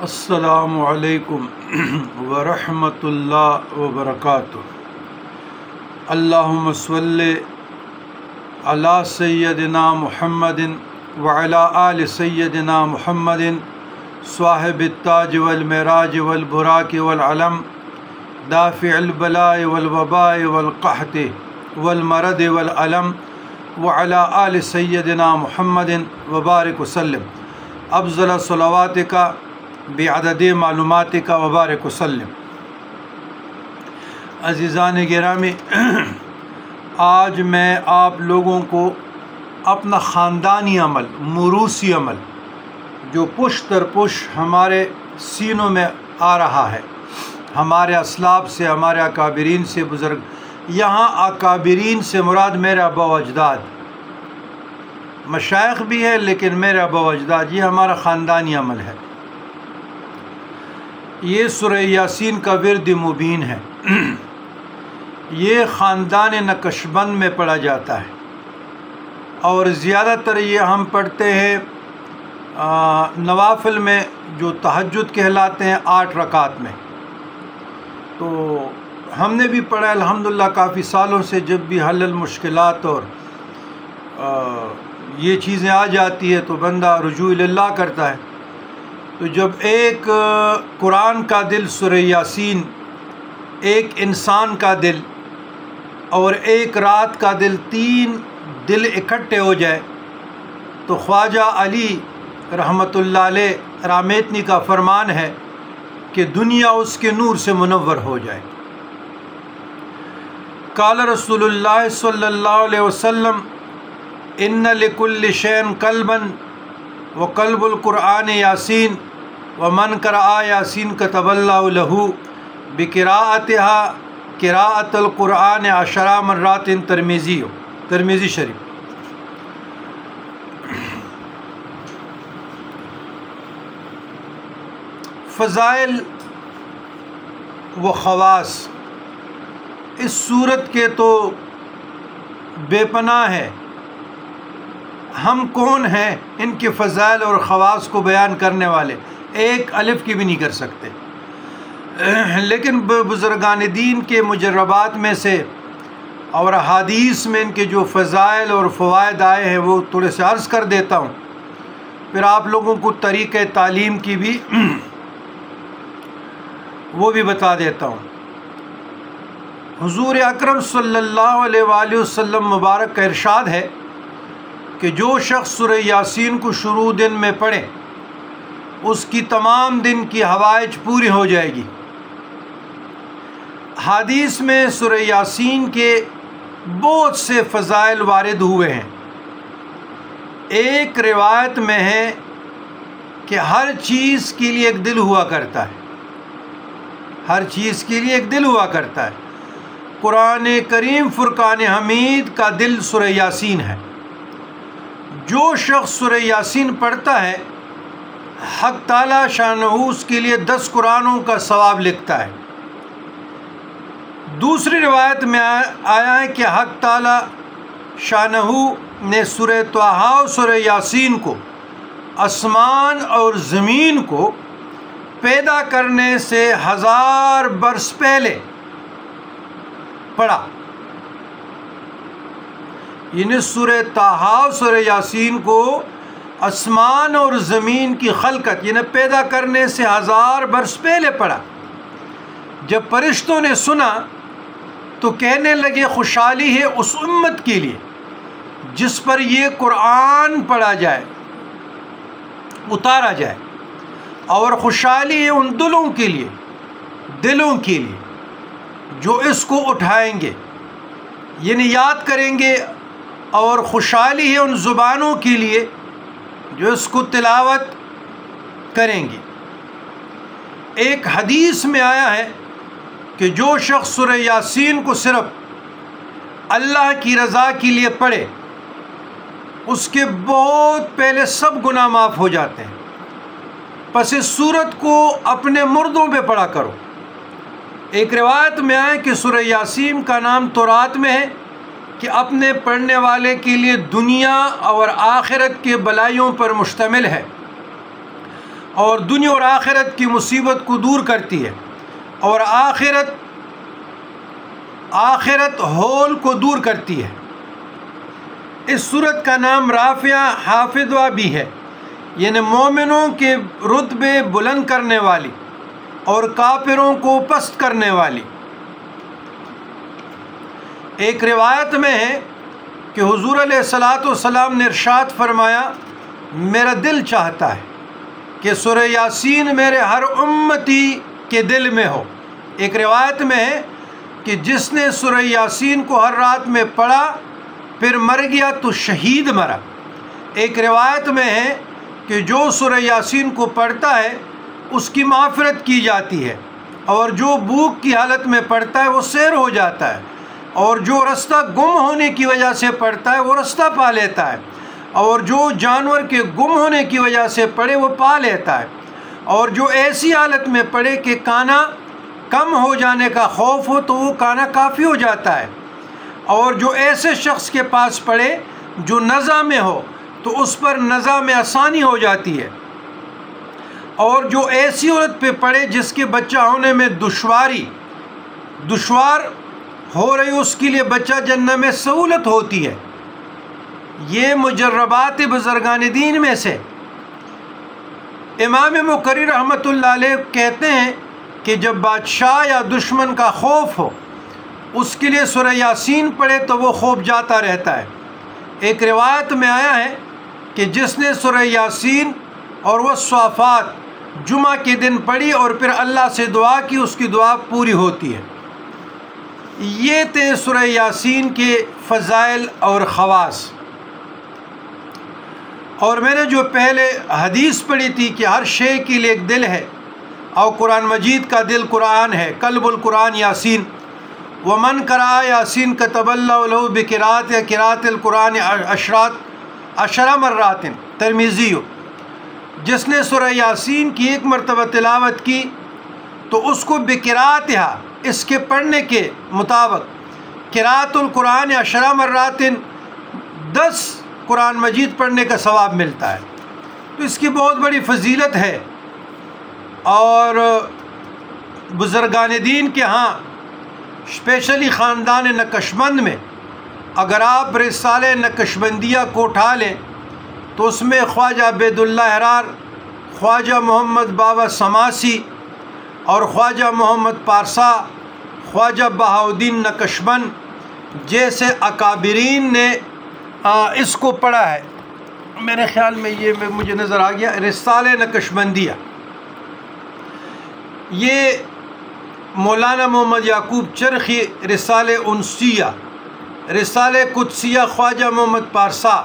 السلام علیکم ورحمۃ اللہ وبرکاتہ۔ اللہم صلی علی سیدنا محمد وعلی آل سیدنا محمد صاحب التاج والمعراج والبراق والعلم دافع البلاء والوباء والقحط والمرض والعلم وعلی آل سیدنا محمد وبارک وسلم افضل صلوات کا بعدد معلومات کا وبارک وسلم۔ عزیزان گرامی، آج میں آپ لوگوں کو اپنا خاندانی عمل، موروثی عمل جو پشت در پشت ہمارے سینوں میں آ رہا ہے، ہمارے اسلاف سے، ہمارے اکابرین سے، بزرگ، یہاں اکابرین سے مراد میرے آبا و اجداد، مشائخ بھی ہے لیکن میرے آبا و اجداد، یہ ہمارا خاندانی عمل ہے۔ یہ سورہ یاسین کا ورد مبین ہے۔ یہ خاندان نقشبند میں پڑھا جاتا ہے اور زیادہ تر یہ ہم پڑھتے ہیں نوافل میں، جو تہجد کہلاتے ہیں، 8 رکعات میں۔ تو ہم نے بھی پڑھا الحمدللہ کافی سالوں سے، جب بھی حل المشکلات اور یہ چیزیں آ جاتی ہے تو بندہ رجوع اللہ کرتا ہے۔ تو جب ایک قرآن کا دل سورہ یاسین، ایک انسان کا دل اور ایک رات کا دل، 3 دل اکٹھے ہو جائے تو خواجہ علی رحمۃ اللہ علیہ رامیتنی کا فرمان ہے کہ دنیا اس کے نور سے منور ہو جائے۔ قال رسول اللہ صلی اللہ علیہ وسلم ان لکل شیء قلبا وقلب القرآن یاسین ومن قرأ یاسین کتب اللہ لہ بقراءتها قراءۃ القرآن 10 مرات، ترمذی شریف۔ فضائل و خواص اس صورت کے تو بے پناہ ہے۔ ہم کون ہیں ان کے فضائل اور خواص کو بیان کرنے والے؟ ایک الف کی بھی نہیں کر سکتے، لیکن بزرگان دین کے مجربات میں سے اور احادیث میں ان کے جو فضائل اور فوائد آئے ہیں وہ تھوڑے سے عرض کر دیتا ہوں، پھر آپ لوگوں کو طریقہ تعلیم کی بھی وہ بھی بتا دیتا ہوں۔ حضور اکرم صلی اللہ علیہ وآلہ وسلم مبارک کا ارشاد ہے کہ جو شخص سورہ یاسین کو شروع دن میں پڑھے اس کی تمام دن کی حوائج پوری ہو جائے گی۔ حدیث میں سورہ یاسین کے بہت سے فضائل وارد ہوئے ہیں۔ ایک روایت میں ہے کہ ہر چیز کے لیے ایک دل ہوا کرتا ہے، ہر چیز کے لیے ایک دل ہوا کرتا ہے۔ قرآن کریم فرقان حمید کا دل سورہ یاسین ہے۔ جو شخص سورہ یاسین پڑھتا ہے حق تعالیٰ شانہ اس کے لیے 10 قرآنوں کا ثواب لکھتا ہے۔ دوسری روایت میں آیا ہے کہ حق تعالیٰ شانہ نے سورہ طٰہٰ اور سورہ یاسین کو آسمان اور زمین کو پیدا کرنے سے 1000 برس پہلے پڑھا، یعنی سورہ طٰہٰ سورہ یاسین کو آسمان اور زمین کی خلقت یعنی پیدا کرنے سے 1000 برس پہلے پڑھا۔ جب فرشتوں نے سنا تو کہنے لگے خوشحالی ہے اس امت کے لیے جس پر یہ قرآن پڑھا جائے، اتارا جائے، اور خوشحالی ہے ان دلوں کے لیے جو اس کو اٹھائیں گے، یعنی یاد کریں گے، اور خوشحالی ہے ان زبانوں کے لیے جو اس کو تلاوت کریں گے۔ ایک حدیث میں آیا ہے کہ جو شخص سورہ یاسین کو صرف اللہ کی رضا کے لیے پڑھے اس کے بہت پہلے سب گناہ معاف ہو جاتے ہیں۔ پس اس سورت کو اپنے مردوں پہ پڑھا کرو۔ ایک روایت میں آیا کہ سورہ یاسین کا نام تورات میں ہے کہ اپنے پڑھنے والے کے لیے دنیا اور آخرت کے بلائیوں پر مشتمل ہے۔ اور دنیا اور آخرت کی مصیبت کو دور کرتی ہے، اور آخرت ہول کو دور کرتی ہے۔ اس سورت کا نام رافعہ حافظہ بھی ہے، یعنی مومنوں کے رتبے بلند کرنے والی اور کافروں کو پست کرنے والی۔ ایک روایت میں ہے کہ حضور علیہ الصلاۃ والسلام نے ارشاد فرمایا، میرا دل چاہتا ہے کہ سورہ یاسین میرے ہر امتی کے دل میں ہو۔ ایک روایت میں ہے کہ جس نے سورہ یاسین کو ہر رات میں پڑھا پھر مر گیا تو شہید مرا۔ ایک روایت میں ہے کہ جو سورہ یاسین کو پڑھتا ہے اس کی مغفرت کی جاتی ہے، اور جو بھوک کی حالت میں پڑھتا ہے وہ سیر ہو جاتا ہے، اور جو رستہ گم ہونے کی وجہ سے پڑھتا ہے وہ رستہ پا لیتا ہے، اور جو جانور کے گم ہونے کی وجہ سے پڑھے وہ پا لیتا ہے، اور جو ایسی حالت میں پڑھے کہ کانا کم ہو جانے کا خوف ہو تو وہ کانا کافی ہو جاتا ہے، اور جو ایسے شخص کے پاس پڑھے جو نزع میں ہو تو اس پر نزع میں آسانی ہو جاتی ہے، اور جو ایسی عورت پہ پڑھے جس کے بچہ ہونے میں دشوار ہو رہی اس کے لیے بچہ جننے میں سہولت ہوتی ہے۔ یہ مجربات بزرگان دین میں سے۔ امام مقری رحمۃ اللہ علیہ کہتے ہیں کہ جب بادشاہ یا دشمن کا خوف ہو اس کے لیے سورہ یاسین پڑھے تو وہ خوف جاتا رہتا ہے۔ ایک روایت میں آیا ہے کہ جس نے سورہ یاسین اور والصافات جمعہ کے دن پڑھی اور پھر اللہ سے دعا کی اس کی دعا پوری ہوتی ہے۔ یہ تھے سورہ یاسین کے فضائل اور خواص۔ اور میں نے جو پہلے حدیث پڑھی تھی کہ ہر شے کے لیے ایک دل ہے، اور قرآن مجید کا دل قرآن ہے، قلب القرآن یاسین، ومن قرأ یاسین کتب اللہ لہ بقراءۃ یا قراءۃ القرآن عشر مرات، ترمذی۔ جس نے سورہ یاسین کی ایک مرتبہ تلاوت کی تو اس کو بقراءتھا، اس کے پڑھنے کے مطابق، قراءۃ القرآن عشر مرات 10 قرآن مجید پڑھنے کا ثواب ملتا ہے۔ تو اس کی بہت بڑی فضیلت ہے، اور بزرگان دین کے ہاں اسپیشلی خاندان نقشبند میں اگر آپ رسالہ نقشبندیہ کو اٹھا لیں تو اس میں خواجہ عبید اللہ احرار، خواجہ محمد بابا سماسی اور خواجہ محمد پارسا، خواجہ بہاؤالدین نقشبند جیسے اکابرین نے اس کو پڑھا ہے۔ میرے خیال میں یہ مجھے نظر آ گیا، رسالہ نقشبندیہ۔ یہ مولانا محمد یعقوب چرخی رسالہ انسیہ، رسالہ قدسیہ خواجہ محمد پارسا،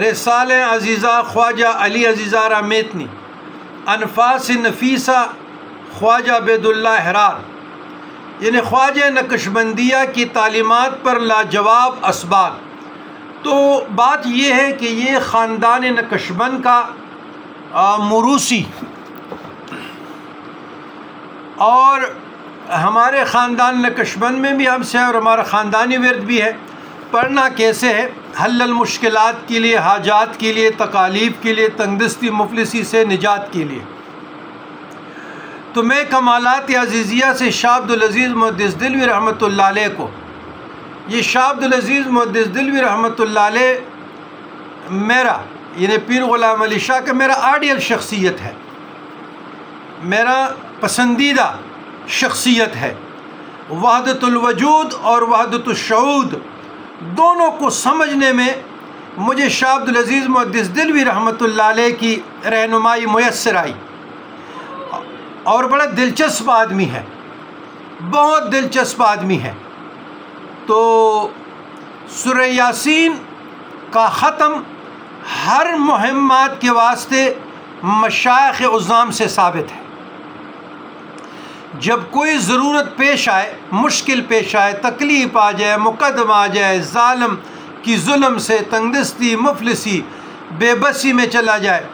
رسالہ عزیزہ خواجہ علی عزیزہ میتنی، انفاس نفیسہ خواجہ عبید اللہ احرار، یعنی خواجہ نقشبندیہ کی تعلیمات پر لاجواب اسباق۔ تو بات یہ ہے کہ یہ خاندان نقشبند کا موروثی، اور ہمارے خاندان نقشبند میں بھی ہم سے اور ہمارا خاندانی ورد بھی ہے۔ پڑھنا کیسے ہے؟ حل المشکلات کے لیے، حاجات کے لیے، تکالیف کے لیے، تنگدستی مفلسی سے نجات کے لیے۔ تو میں کمالات عزیزیہ سے شاہ عبدالعزیز محدث دلوی رحمۃ اللہ علیہ کو، یہ شاہ عبدالعزیز محدث دلوی رحمۃ اللہ علیہ میرا، یعنی پیر غلام علی شاہ کا میرا آئیڈیل شخصیت ہے، میرا پسندیدہ شخصیت ہے۔ وحدت الوجود اور وحدت الشعود دونوں کو سمجھنے میں مجھے شاہ عبدالعزیز محدث دلوی رحمۃ اللہ علیہ کی رہنمائی میسر آئی، اور بڑا دلچسپ آدمی ہے، بہت دلچسپ آدمی ہے۔ تو سورہ یاسین کا ختم ہر مہمات کے واسطے مشائخ عظام سے ثابت ہے۔ جب کوئی ضرورت پیش آئے، مشکل پیش آئے، تکلیف آ جائے، مقدم آ جائے، ظالم کی ظلم سے، تنگدستی، مفلسی، بے بسی میں چلا جائے،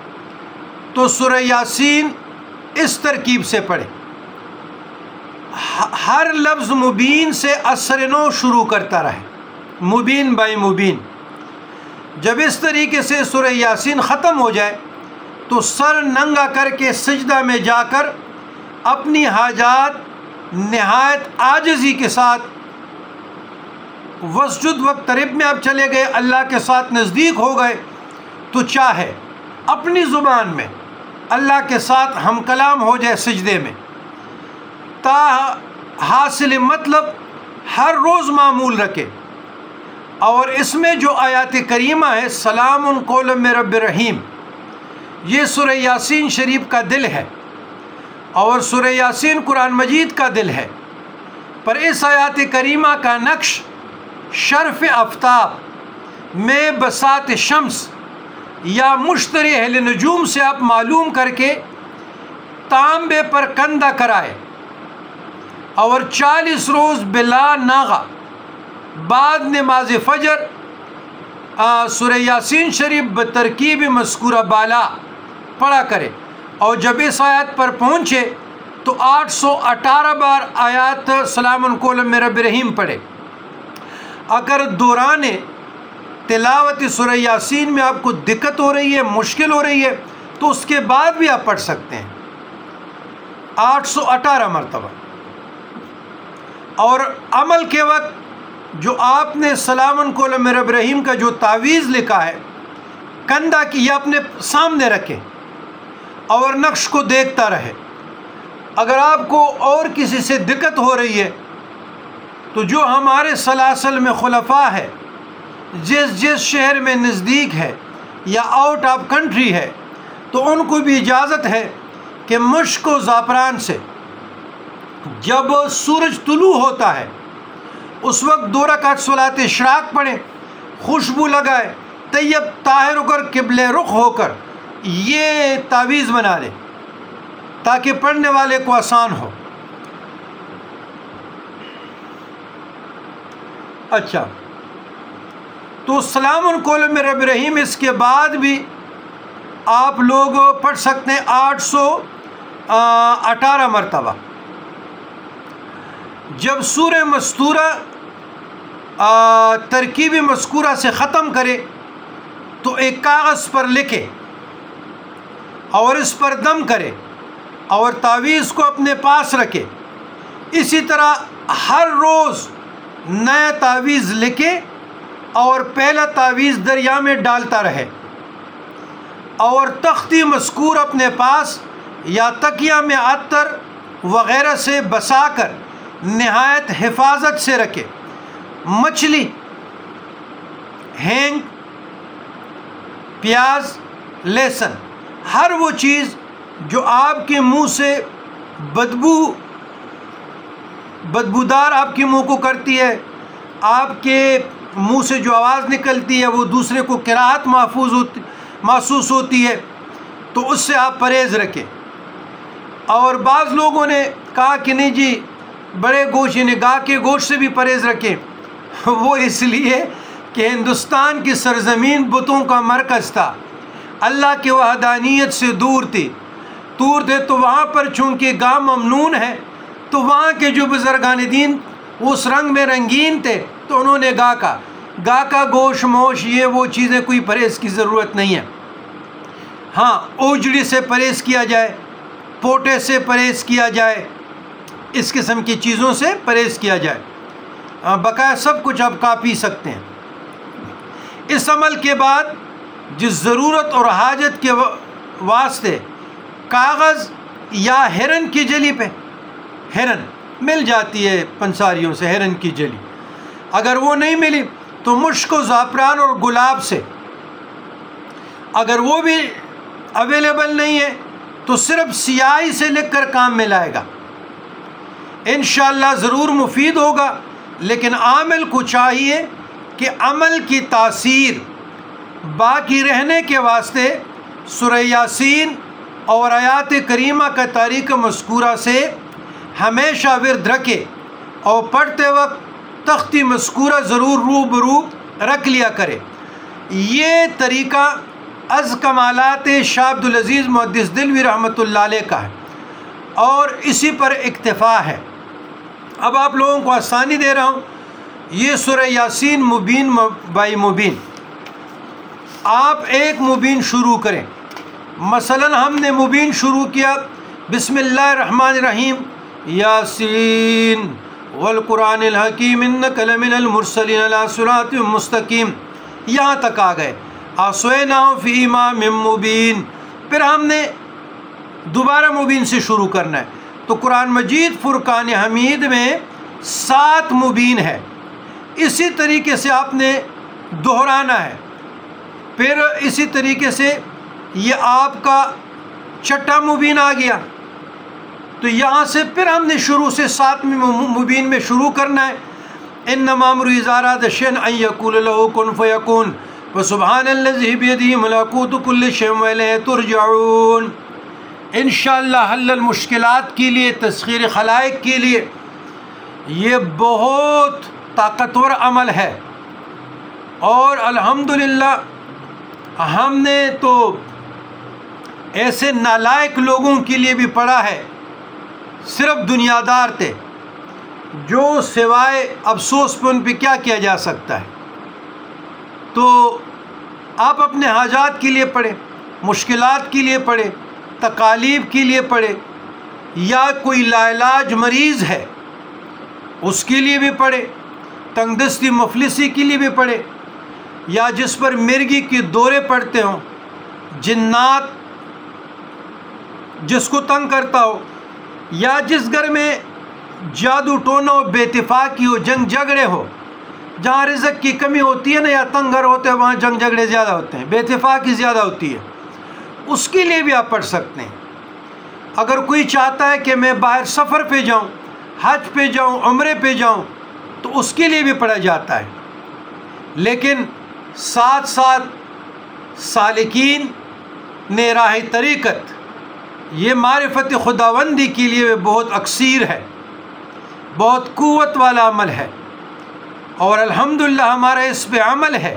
تو سورہ یاسین اس ترکیب سے پڑھے۔ ہر لفظ مبین سے اثر نو شروع کرتا رہے، مبین بائی مبین۔ جب اس طریقے سے سورہ یاسین ختم ہو جائے تو سر ننگا کر کے سجدہ میں جا کر اپنی حاجات نہایت عاجزی کے ساتھ وسجد واقترب میں آپ چلے گئے، اللہ کے ساتھ نزدیک ہو گئے، تو چاہے اپنی زبان میں اللہ کے ساتھ ہم کلام ہو جائے سجدے میں، تا حاصل مطلب ہر روز معمول رکھے۔ اور اس میں جو آیات کریمہ ہے سلام قول من رب رحیم، یہ سورہ یاسین شریف کا دل ہے، اور سورہ یاسین قرآن مجید کا دل ہے، پر اس آیات کریمہ کا نقش شرف آفتاب میں بساط شمس یا مشتری اہل نجوم سے آپ معلوم کر کے تانبے پر کندہ کرائے، اور 40 روز بلا ناغہ بعد نماز فجر سورہ یاسین شریف بترکیب مذکورہ بالا پڑھا کرے، اور جب اس آیت پر پہنچے تو 818 بار آیات سلام قول من رب رحیم پڑھے۔ اگر دوران تلاوت سورہ یاسین میں آپ کو دقت ہو رہی ہے، مشکل ہو رہی ہے، تو اس کے بعد بھی آپ پڑھ سکتے ہیں 818 مرتبہ۔ اور عمل کے وقت جو آپ نے سلام قول من رب رحیم کا جو تعویذ لکھا ہے، کندھا کی یہ اپنے سامنے رکھیں اور نقش کو دیکھتا رہے۔ اگر آپ کو اور کسی سے دقت ہو رہی ہے تو جو ہمارے سلاسل میں خلفاء ہے، جس شہر میں نزدیک ہے یا آؤٹ آف کنٹری ہے، تو ان کو بھی اجازت ہے کہ مشک و زعفران سے جب سورج طلوع ہوتا ہے اس وقت 2 رکعت صلاۃ اشراق پڑھیں، خوشبو لگائے، طیب طاہر ہو کر قبل رخ ہو کر یہ تعویذ بنا لے تاکہ پڑھنے والے کو آسان ہو۔ اچھا، تو سلام قول من رب رحیم اس کے بعد بھی آپ لوگ پڑھ سکتے ہیں 818 مرتبہ۔ جب سورہ مستورہ ترکیب مذکورہ سے ختم کرے تو ایک کاغذ پر لکھے اور اس پر دم کرے اور تعویذ کو اپنے پاس رکھے۔ اسی طرح ہر روز نیا تعویذ لکھے اور پہلا تعویذ دریا میں ڈالتا رہے، اور تختی مذکور اپنے پاس یا تکیہ میں عطر وغیرہ سے بسا کر نہایت حفاظت سے رکھے۔ مچھلی، ہینگ، پیاز، لہسن، ہر وہ چیز جو آپ کے منہ سے بدبودار آپ کے منہ کو کرتی ہے، آپ کے منہ سے جو آواز نکلتی ہے وہ دوسرے کو کراہت محسوس ہوتی ہے، تو اس سے آپ پرہیز رکھیں۔ اور بعض لوگوں نے کہا کہ نہیں جی بڑے گوشت یعنی گاہ کے گوشت سے بھی پرہیز رکھیں، وہ اس لیے کہ ہندوستان کی سرزمین بتوں کا مرکز تھا، اللہ کے وحدانیت سے دور تھے، تو وہاں پر چونکہ گاہ ممنون ہے تو وہاں کے جو بزرگان دین اس رنگ میں رنگین تھے، تو انہوں نے گاہ کا گوشت موش یہ وہ چیزیں کوئی پرہیز کی ضرورت نہیں ہے۔ ہاں، اوجڑی سے پرہیز کیا جائے، پوٹے سے پرہیز کیا جائے، اس قسم کی چیزوں سے پرہیز کیا جائے، بقایا سب کچھ آپ کھا پی سکتے ہیں۔ اس عمل کے بعد جس ضرورت اور حاجت کے واسطے کاغذ یا ہرن کی جلی پہ، ہرن مل جاتی ہے پنساریوں سے، ہرن کی جلی، اگر وہ نہیں ملی تو مشک و زعفران اور گلاب سے، اگر وہ بھی اویلیبل نہیں ہے تو صرف سیاہی سے لکھ کر کام میں لائے گا، انشاءاللہ ضرور مفید ہوگا۔ لیکن عامل کو چاہیے کہ عمل کی تاثیر باقی رہنے کے واسطے سورہ یاسین اور آیات کریمہ کا تاریخ مذکورہ سے ہمیشہ ورد رکھے، اور پڑھتے وقت تختی مذکورہ ضرور روبرو رکھ لیا کرے۔ یہ طریقہ از کمالات شاہ عبدالعزیز محدث دلوی رحمۃ اللہ علیہ کا ہے، اور اسی پر اکتفا ہے۔ اب آپ لوگوں کو آسانی دے رہا ہوں، یہ سورہ یاسین مبین بائی مبین، آپ ایک مبین شروع کریں، مثلاً ہم نے مبین شروع کیا بسم اللہ الرحمن الرحیم، یاسین والقرآن الحکیم انک لمن المرسلین علی صراط مستقیم، یہاں تک آ گئے، آسویناہ فی امام مبین، پھر ہم نے دوبارہ مبین سے شروع کرنا ہے۔ تو قرآن مجید فرقان حمید میں 7 مبین ہے، اسی طریقے سے آپ نے دہرانا ہے۔ پھر اسی طریقے سے یہ آپ کا 6واں مبین آ گیا، تو یہاں سے پھر ہم نے شروع سے 7ویں مبین میں شروع کرنا ہے۔ انما امرؤ اذا اراد شیئا ان یقول له کن فیکون وسبحان الذی بیدہ ملکوت کل شیء والیہ ترجعون۔ انشاءاللہ حل المشکلات کے لیے، تسخیر خلائق کے لیے یہ بہت طاقتور عمل ہے، اور الحمدللہ ہم نے تو ایسے نالائق لوگوں کے لیے بھی پڑھا ہے، صرف دنیا دار تھے جو سوائے افسوس پہ ان پہ کیا کیا جا سکتا ہے۔ تو آپ اپنے حاجات کے لیے پڑھیں، مشکلات کے لیے پڑھیں، تکالیف کے لیے پڑھیں، یا کوئی لاعلاج مریض ہے اس کے لیے بھی پڑھیں، تنگ دستی مفلسی کے لیے بھی پڑھیں، یا جس پر مرگی کے دورے پڑتے ہوں، جنات جس کو تنگ کرتا ہو، یا جس گھر میں جادو ٹونا ہو، بے اتفاقی ہو، جنگ جھگڑے ہو، جہاں رزق کی کمی ہوتی ہے نا، یا تنگ گھر ہوتے ہیں وہاں جنگ جھگڑے زیادہ ہوتے ہیں، بے اتفاقی زیادہ ہوتی ہے، اس کے لیے بھی آپ پڑھ سکتے ہیں۔ اگر کوئی چاہتا ہے کہ میں باہر سفر پہ جاؤں، حج پہ جاؤں، عمرے پہ جاؤں، تو اس کے لیے بھی پڑھا جاتا ہے۔ لیکن ساتھ ساتھ سالکین نے راہ طریقت، یہ معرفت خداوندی کے لیے بہت اکثیر ہے، بہت قوت والا عمل ہے، اور الحمدللہ ہمارا اس پہ عمل ہے۔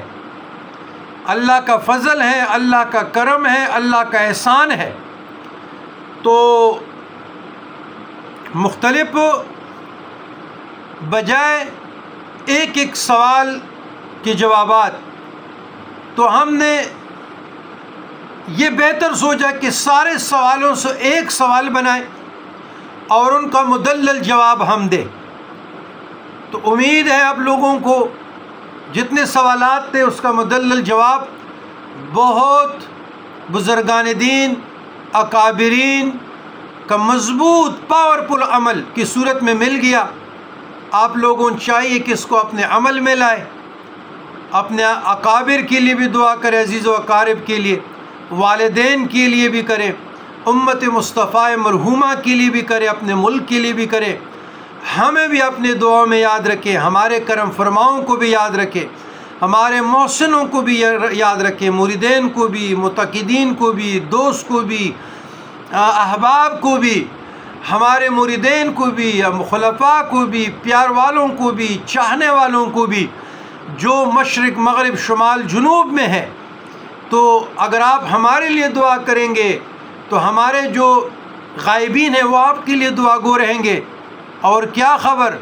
اللہ کا فضل ہے، اللہ کا کرم ہے، اللہ کا احسان ہے۔ تو مختلف بجائے ایک ایک سوال کے جوابات، تو ہم نے یہ بہتر سوچا کہ سارے سوالوں سے ایک سوال بنائیں اور ان کا مدلل جواب ہم دیں۔ تو امید ہے آپ لوگوں کو جتنے سوالات تھے اس کا مدلل جواب بہت بزرگان دین، اکابرین کا مضبوط پاورفل عمل کی صورت میں مل گیا۔ آپ لوگوں چاہیے کہ اس کو اپنے عمل میں لائے، اپنے اکابر کے لیے بھی دعا کریں، عزیز و اقارب کے لیے، والدین کے لیے بھی کریں، امت مصطفیٰ مرحومہ کے لیے بھی کریں، اپنے ملک کے لیے بھی کریں۔ ہمیں بھی اپنے دعاؤں میں یاد رکھیں، ہمارے کرم فرماؤں کو بھی یاد رکھیں، ہمارے محسنوں کو بھی یاد رکھیں، مریدین کو بھی، متقدین کو بھی، دوست کو بھی، احباب کو بھی، ہمارے مریدین کو بھی، خلفاء کو بھی، پیار والوں کو بھی، چاہنے والوں کو بھی، جو مشرق مغرب شمال جنوب میں ہے۔ تو اگر آپ ہمارے لیے دعا کریں گے تو ہمارے جو غائبین ہیں وہ آپ کے لیے دعا گو رہیں گے۔ اور کیا خبر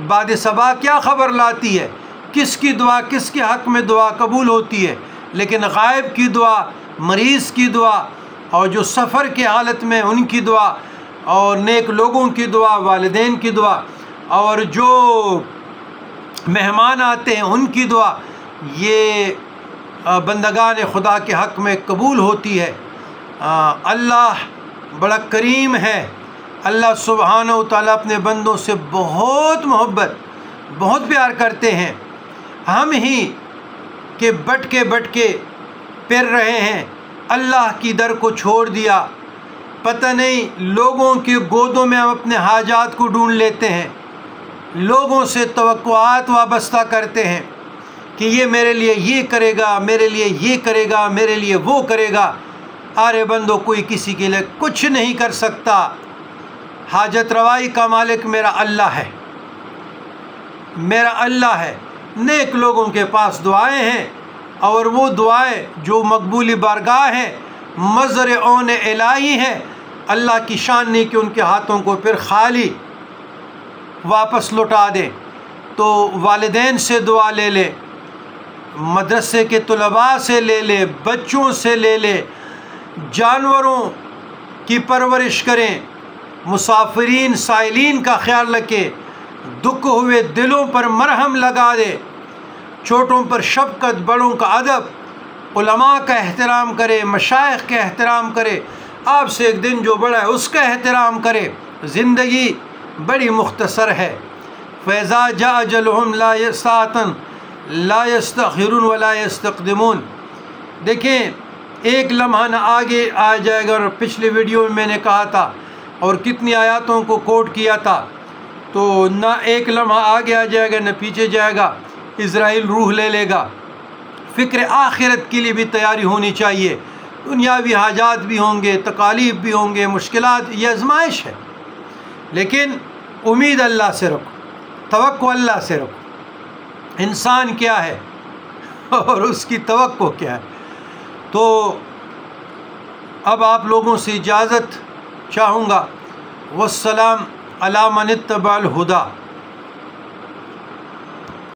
بعد صبا کیا خبر لاتی ہے، کس کی دعا کس کے حق میں دعا قبول ہوتی ہے، لیکن غائب کی دعا، مریض کی دعا، اور جو سفر کی حالت میں ان کی دعا، اور نیک لوگوں کی دعا، والدین کی دعا، اور جو مہمان آتے ہیں ان کی دعا، یہ بندگان خدا کے حق میں قبول ہوتی ہے۔ اللہ بڑا کریم ہے، اللہ سبحانہ و تعالیٰ اپنے بندوں سے بہت محبت، بہت پیار کرتے ہیں۔ ہم ہی کہ بٹ کے پھر رہے ہیں، اللہ کی در کو چھوڑ دیا، پتہ نہیں لوگوں کے گودوں میں ہم اپنے حاجات کو ڈھونڈ لیتے ہیں، لوگوں سے توقعات وابستہ کرتے ہیں کہ یہ میرے لیے یہ کرے گا، میرے لیے یہ کرے گا، میرے لیے وہ کرے گا۔ ارے بندو، کوئی کسی کے لیے کچھ نہیں کر سکتا، حاجت روائی کا مالک میرا اللہ ہے، میرا اللہ ہے۔ نیک لوگوں کے پاس دعائیں ہیں، اور وہ دعائیں جو مقبول بارگاہ ہیں، مظہر عون الہی ہیں، اللہ کی شان نہیں کہ ان کے ہاتھوں کو پھر خالی واپس لوٹا دیں۔ تو والدین سے دعا لے لے، مدرسے کے طلباء سے لے لے، بچوں سے لے لے، جانوروں کی پرورش کریں، مسافرین سائلین کا خیال رکھیں، دکھ ہوئے دلوں پر مرہم لگا دے، چھوٹوں پر شفقت، بڑوں کا ادب، علماء کا احترام کرے، مشائخ کا احترام کرے، آپ سے ایک دن جو بڑا ہے اس کا احترام کرے۔ زندگی بڑی مختصر ہے۔ فَإِذَا جَاءَ أَجَلُهُمْ لَا سَاعَةً لَا يَسْتَأْخِرُونَ وَلَا يَسْتَقْدِمُونَ۔ دیکھیں ایک لمحہ نہ آگے آ جائے گا، اور پچھلی ویڈیو میں نے کہا تھا اور کتنی آیاتوں کو کوٹ کیا تھا، تو نہ ایک لمحہ آگے آ جائے گا نہ پیچھے جائے گا، اسرائیل روح لے لے گا۔ فکر آخرت کے لیے بھی تیاری ہونی چاہیے، دنیاوی حاجات بھی ہوں گے، تکالیف بھی ہوں گے، مشکلات، یہ آزمائش ہے، لیکن امید اللہ سے رکھو، توقع اللہ سے رکھو۔ انسان کیا ہے اور اس کی توقع کیا ہے؟ تو اب آپ لوگوں سے اجازت چاہوں گا۔ والسلام علی من اتبع الہدی۔